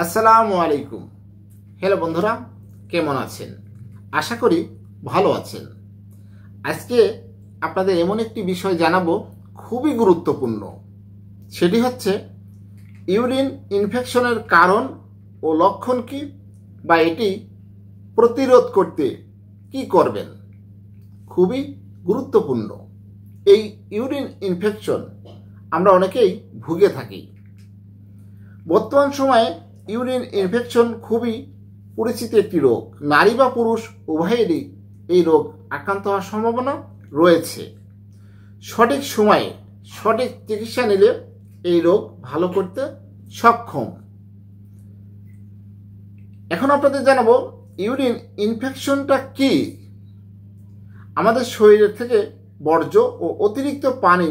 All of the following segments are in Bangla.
আসসালামু আলাইকুম। হ্যালো বন্ধুরা, কেমন আছেন? আশা করি ভালো আছেন। আজকে আপনাদের এমন একটি বিষয় জানাবো, খুবই গুরুত্বপূর্ণ। সেটি হচ্ছে ইউরিন ইনফেকশনের কারণ ও লক্ষণ কি, বা এটি প্রতিরোধ করতে কি করবেন। খুবই গুরুত্বপূর্ণ। এই ইউরিন ইনফেকশন আমরা অনেকেই ভুগে থাকি। বর্তমান সময়ে ইউরিন ইনফেকশন খুবই পরিচিত একটি রোগ। নারী বা পুরুষ উভয়েরই এই রোগ আক্রান্ত হওয়ার সম্ভাবনা রয়েছে। সঠিক সময়ে সঠিক চিকিৎসা নিলে এই রোগ ভালো করতে সক্ষম। এখন আপনাদের জানাবো ইউরিন ইনফেকশনটা কি। আমাদের শরীরের থেকে বর্জ্য ও অতিরিক্ত পানি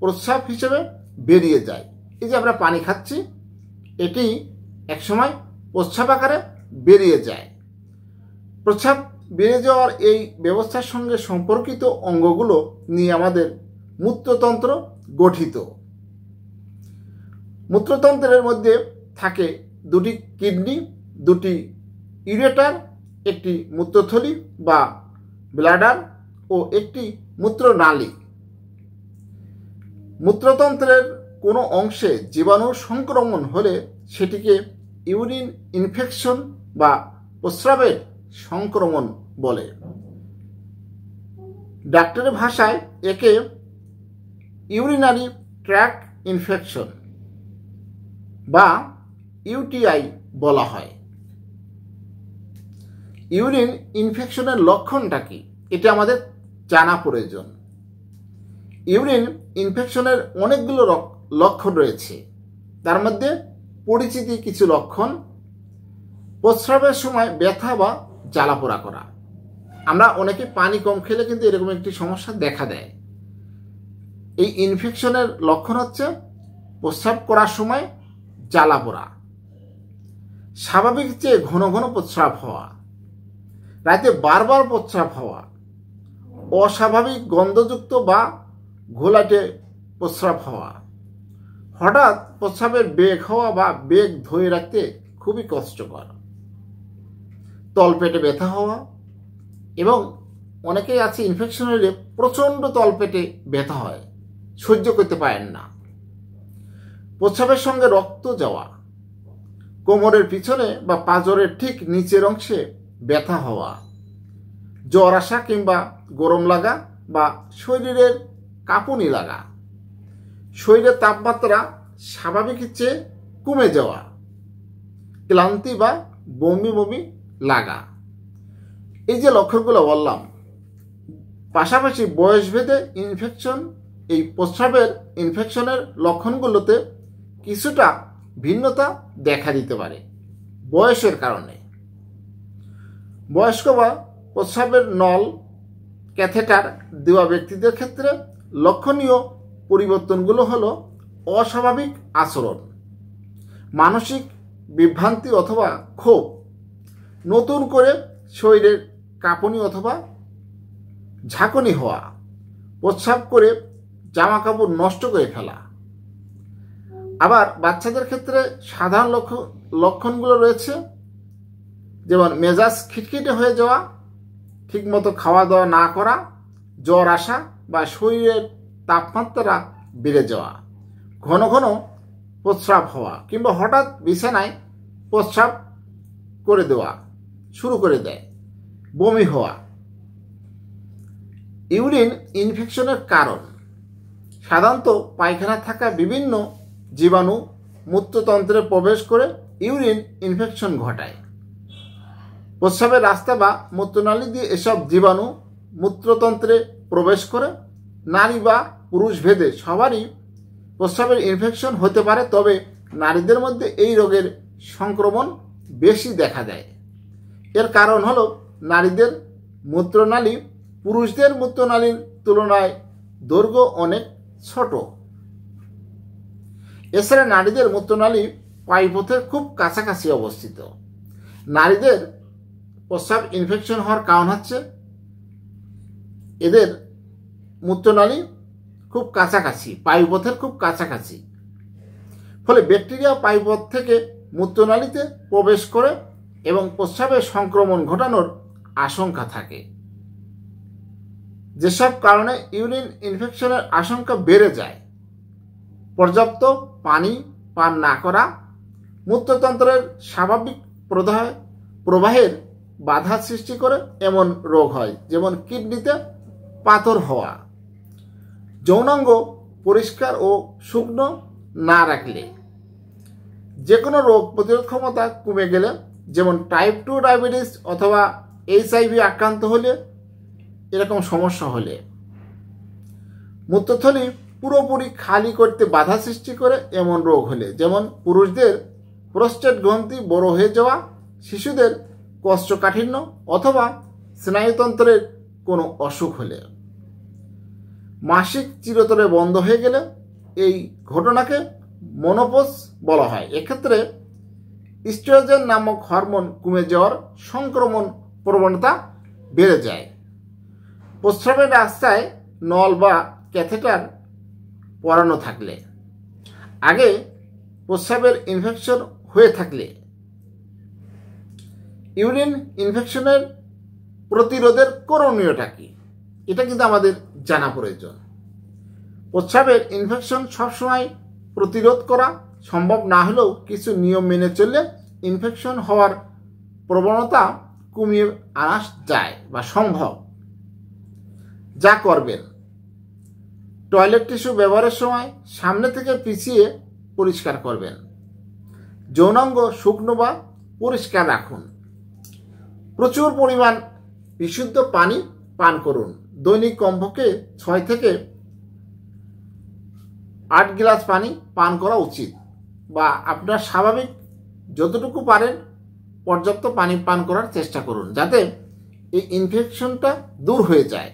প্রস্রাব হিসেবে বেরিয়ে যায়। এই যে আমরা পানি খাচ্ছি, এটি একসময় প্রস্রাব আকারে বেরিয়ে যায়। প্রস্রাব বেরিয়ে যাওয়ার এই ব্যবস্থার সঙ্গে সম্পর্কিত অঙ্গগুলো নিয়ে আমাদের মূত্রতন্ত্র গঠিত। মূত্রতন্ত্রের মধ্যে থাকে দুটি কিডনি, দুটি ইউরেটার, একটি মূত্রথলি বা ব্লাডার ও একটি মূত্রনালী। মূত্রতন্ত্রের কোনো অংশে জীবাণু সংক্রমণ হলে সেটিকে ইউরিন ইনফেকশন বা প্রস্রাবের সংক্রমণ বলে। ডাক্তারের ভাষায় একে ইউরিনারি ট্র্যাক্ট ইনফেকশন বা ইউটিআই বলা হয়। ইউরিন ইনফেকশনের লক্ষণটা কি, এটা আমাদের জানা প্রয়োজন। ইউরিন ইনফেকশনের অনেকগুলো লক্ষণ রয়েছে। তার মধ্যে পরিচিত কিছু লক্ষণ: প্রস্রাবের সময় ব্যথা বা জ্বালাপোড়া করা। আমরা অনেকে পানি কম খেলে কিন্তু এরকম একটি সমস্যা দেখা দেয়। এই ইনফেকশনের লক্ষণ হচ্ছে প্রস্রাব করার সময় জ্বালাপোড়া, স্বাভাবিক চেয়ে ঘন ঘন প্রস্রাব হওয়া, রাতে বারবার প্রস্রাব হওয়া, অস্বাভাবিক গন্ধযুক্ত বা ঘোলাটে প্রস্রাব হওয়া, হঠাৎ প্রস্রাবের বেগ হওয়া বা বেগ ধরে রাখতে খুবই কষ্টকর, তলপেটে ব্যথা হওয়া, এবং অনেকেই আছে ইনফেকশন হলে প্রচণ্ড তলপেটে ব্যথা হয়, সহ্য করতে পারেন না, প্রস্রাবের সঙ্গে রক্ত যাওয়া, কোমরের পিছনে বা পাঁজরের ঠিক নিচের অংশে ব্যথা হওয়া, জ্বর আসা কিংবা গরম লাগা বা শরীরের কাঁপুনি লাগা, শরীরের তাপমাত্রা স্বাভাবিকের চেয়ে কমে যাওয়া, ক্লান্তি বা বমি বমি লাগা। এই যে লক্ষণগুলো বললাম, পাশাপাশি বয়সভেদে ইনফেকশন, এই প্রস্রাবের ইনফেকশনের লক্ষণগুলোতে কিছুটা ভিন্নতা দেখা দিতে পারে বয়সের কারণে। বয়স্ক বা প্রস্রাবের নল ক্যাথেটার দেওয়া ব্যক্তিদের ক্ষেত্রে লক্ষণীয় পরিবর্তনগুলো হলো অস্বাভাবিক আচরণ, মানসিক বিভ্রান্তি অথবা ক্ষোভ, নতুন করে শরীরের কাঁপুনি অথবা ঝাঁকুনি হওয়া, প্রস্রাব করে জামা কাপড় নষ্ট করে ফেলা। আবার বাচ্চাদের ক্ষেত্রে সাধারণ লক্ষণগুলো রয়েছে, যেমন মেজাজ খিটখিটে হয়ে যাওয়া, ঠিকমতো খাওয়া দাওয়া না করা, জ্বর আসা বা শরীরের তাপমাত্রা বেড়ে যাওয়া, ঘন ঘন প্রস্রাব হওয়া কিংবা হঠাৎ বিছানায় প্রস্রাব করে দেওয়া শুরু করে দেয়, বমি হওয়া। ইউরিন ইনফেকশনের কারণ সাধারণত পায়খানা থাকা বিভিন্ন জীবাণু মূত্রতন্ত্রে প্রবেশ করে ইউরিন ইনফেকশন ঘটায়। প্রস্রাবের রাস্তা বা মূত্রনালী দিয়ে এসব জীবাণু মূত্রতন্ত্রে প্রবেশ করে। নারী বা পুরুষ ভেদে সবারই প্রস্রাবের ইনফেকশন হতে পারে, তবে নারীদের মধ্যে এই রোগের সংক্রমণ বেশি দেখা দেয়। এর কারণ হলো নারীদের মূত্রনালী পুরুষদের মূত্রনালীর তুলনায় দৈর্ঘ্য অনেক ছোট। এছাড়া নারীদের মূত্রনালী পায়ুপথের খুব কাছাকাছি অবস্থিত। নারীদের প্রস্রাব ইনফেকশন হওয়ার কারণ হচ্ছে এদের মূত্রনালী খুব কাছাকাছি, পায়ুপথের খুব কাছাকাছি। ফলে ব্যাকটেরিয়া পায়ুপথ থেকে মূত্রনালীতে প্রবেশ করে এবং প্রস্রাবে সংক্রমণ ঘটানোর আশঙ্কা থাকে। যেসব কারণে ইউরিন ইনফেকশনের আশঙ্কা বেড়ে যায়: পর্যাপ্ত পানি পান না করা, মূত্রতন্ত্রের স্বাভাবিক প্রবাহের বাধা সৃষ্টি করে এমন রোগ হয়, যেমন কিডনিতে পাথর হওয়া, যৌনাঙ্গ পরিষ্কার ও শুকনো না রাখলে, যে কোনো রোগ প্রতিরোধ ক্ষমতা কমে গেলে, যেমন টাইপ 2 ডায়াবেটিস অথবা HIV আক্রান্ত হলে, এরকম সমস্যা হলে, মূত্রথলি পুরোপুরি খালি করতে বাধা সৃষ্টি করে এমন রোগ হলে, যেমন পুরুষদের প্রোস্টেট গ্রন্থি বড় হয়ে যাওয়া, শিশুদের কোষ্ঠকাঠিন্য অথবা স্নায়ুতন্ত্রের কোনো অসুখ হলে, মাসিক চিরতরে বন্ধ হয়ে গেলে এই ঘটনাকে মেনোপজ বলা হয়। এক্ষেত্রে ইস্ট্রোজেন নামক হরমোন কমে যাওয়ার সংক্রমণ প্রবণতা বেড়ে যায়। প্রস্রাবের রাস্তায় নল বা ক্যাথেটার পরানো থাকলে, আগে প্রস্রাবের ইনফেকশন হয়ে থাকলে, ইউরিন ইনফেকশনের প্রতিরোধের করণীয়টা কি, এটা কিন্তু আমাদের জানা প্রয়োজন। প্রস্রাবের ইনফেকশন সবসময় প্রতিরোধ করা সম্ভব না হলেও কিছু নিয়ম মেনে চললে ইনফেকশন হওয়ার প্রবণতা কমিয়ে আনা যায় বা সম্ভব। যা করবেন: টয়লেট টিস্যু ব্যবহারের সময় সামনে থেকে পিছিয়ে পরিষ্কার করবেন। যৌনাঙ্গ শুকনো বা পরিষ্কার রাখুন। প্রচুর পরিমাণ বিশুদ্ধ পানি পান করুন। দৈনিক কমপক্ষে 6 থেকে 8 গ্লাস পানি পান করা উচিত, বা আপনার স্বাভাবিক যতটুকু পারেন পর্যাপ্ত পানি পান করার চেষ্টা করুন, যাতে এই ইনফেকশনটা দূর হয়ে যায়।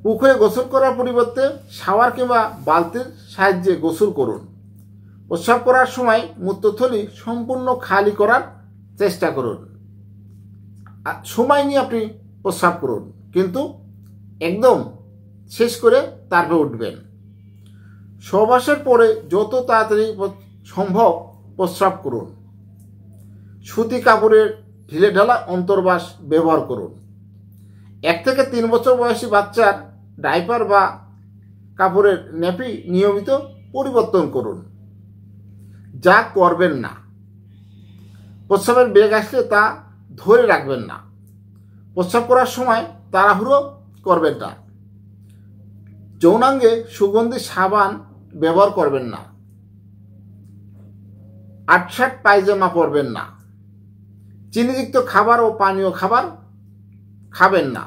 পুকুরে গোসল করার পরিবর্তে শাওয়ার কিংবা বালতির সাহায্যে গোসল করুন। প্রস্রাব করার সময় মূত্রথলি সম্পূর্ণ খালি করার চেষ্টা করুন। সময় নিয়ে আপনি প্রস্রাব করুন, কিন্তু একদম শেষ করে তারপরে উঠবেন। সহবাসের পরে যত তাড়াতাড়ি সম্ভব প্রস্রাব করুন। সুতি কাপড়ের ঢিলেঢালা অন্তর্বাস ব্যবহার করুন। 1 থেকে 3 বছর বয়সী বাচ্চার ডাইপার বা কাপড়ের ন্যাপি নিয়মিত পরিবর্তন করুন। যা করবেন না: প্রস্রাবের বেগ আসলে তা ধরে রাখবেন না। প্রস্রাব করার সময় তাড়াহুড়ো করবেন না। যৌনাঙ্গে সুগন্ধি সাবান ব্যবহার করবেন না। আটশাট পায়জামা পরবেন না। চিনিযুক্ত খাবার ও পানীয় খাবার খাবেন না।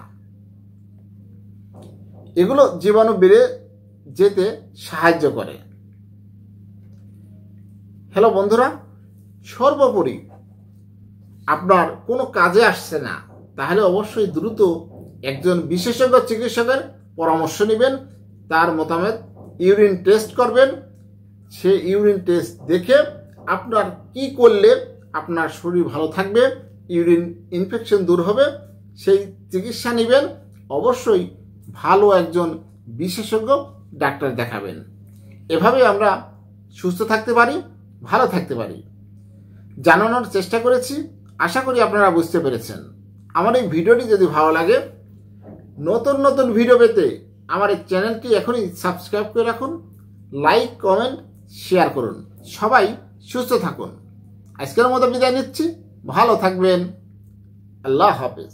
এগুলো জীবাণু বেড়ে যেতে সাহায্য করে। হ্যালো বন্ধুরা, সর্বোপরি আপনার কোনো কাজে আসছে না, তাহলে অবশ্যই দ্রুত একজন বিশেষজ্ঞ চিকিৎসকের পরামর্শ নেবেন। তার মতামত ইউরিন টেস্ট করবেন। সে ইউরিন টেস্ট দেখে আপনার কি করলে আপনার শরীর ভালো থাকবে, ইউরিন ইনফেকশন দূর হবে, সেই চিকিৎসা নেবেন। অবশ্যই ভালো একজন বিশেষজ্ঞ ডাক্তার দেখাবেন। এভাবে আমরা সুস্থ থাকতে পারি, ভালো থাকতে পারি। জানানোর চেষ্টা করেছি, আশা করি আপনারা বুঝতে পেরেছেন। আমার এই ভিডিওটি যদি ভালো লাগে, নতুন নতুন ভিডিও পেতে আমার এই চ্যানেলটি এখনই সাবস্ক্রাইব করে রাখুন, লাইক, কমেন্ট, শেয়ার করুন। সবাই সুস্থ থাকুন। আজকের মতো বিদায় নিচ্ছি। ভালো থাকবেন। আল্লাহ হাফেজ।